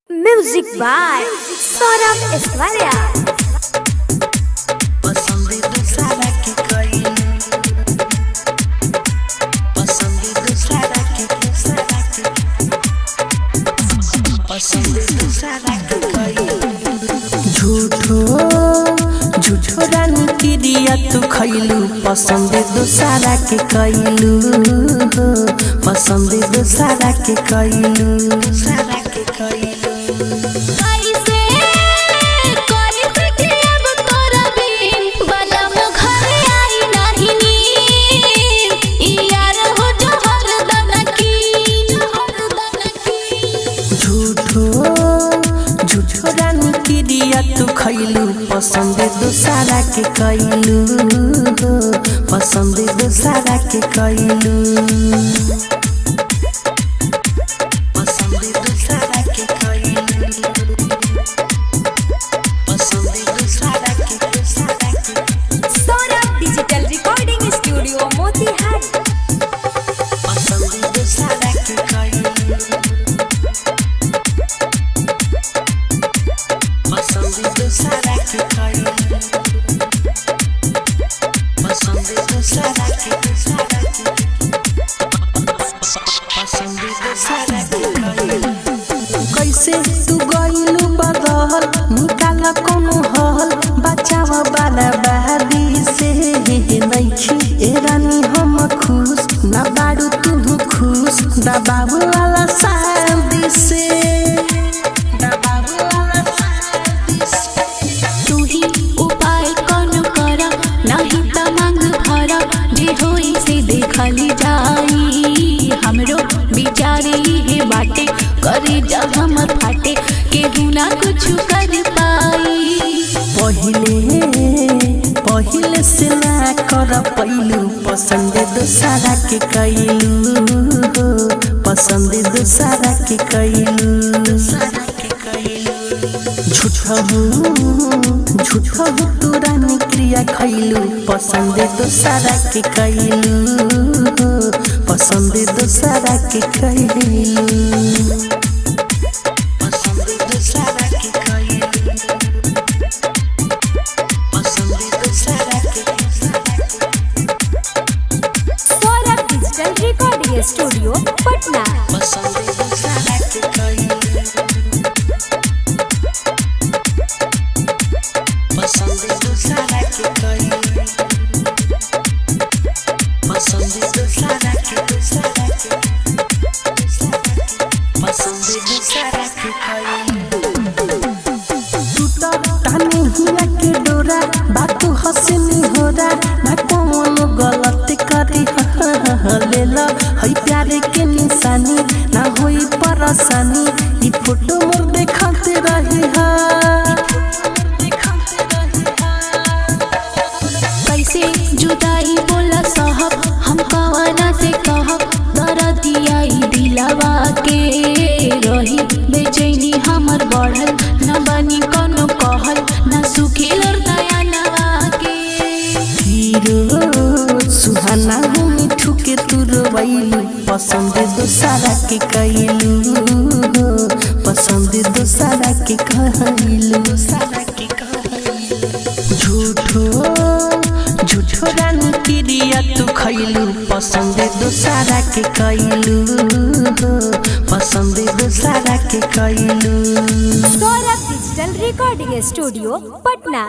Music by Saurabh Aishwarya. झूठो झूठो रानी की दिया तू खैलू पसंद दूसरा के कैलू पसंद दूसरा के कैलू तू खैलू पसंद दूसरा के कैलू पसंद दूसरा के कैलू पसंद दूसरा के कैलू पसंद दूसरा के Saurabh digital recording studio Motihari. पसंद दूसरा के कैलू पसंद दूसरा के कैलू पसंद दूसरा के पसंद दूसरा के कैलू कैसे तू गइलू बदल निकाला कोनो हल बचावा वाला बादी से नइखी ए रानी हम खुश ना बाड़ू तू खुश दबाव वाला शादी से खाली जाई हमरो बिचारे हे बाटे करे जब हमर फाटे केहू ना कुछ कर पाई। पहिले से ना कर पैलू पसंद दूसरा के कैलू पसंद दूसरा के कैलू झूठा तू रानी क्रिया खैलू पसंद दूसरा के कैलू पसंद दूसरा के कैलू पसंद दूसरा के कैलू पसंद दूसरा के Saurabh digital recording studio Patna. पसंद दूसरा के कैलू पसंद दूसरा के कैलू पसंद दूसरा के पसंद दूसरा के कैलू टूटा ताने हिया के डोरा बातू हंसनी होरा ना कोनो गलत करी लेला हई प्यारे के निशानी ना होई परेशानी ई फोटो मोर देखते रही हा कैसे जुदाई बोला साहब हम कवाना से कहब दर्दिया दिलवा के रही बेचैनी हमर बढ़ल न बनी कोनो कहल न सुखी और दया नवा के हीरो सुहाना मिठू के तू रोइलू पसंद दूसरा के कैलू पसंद दूसरा के कहलू झूठो रानी की दिया तू खैलू पसंद दूसरा के कैलू पसंद दूसरा के कैलू Saurabh digital recording studio Patna.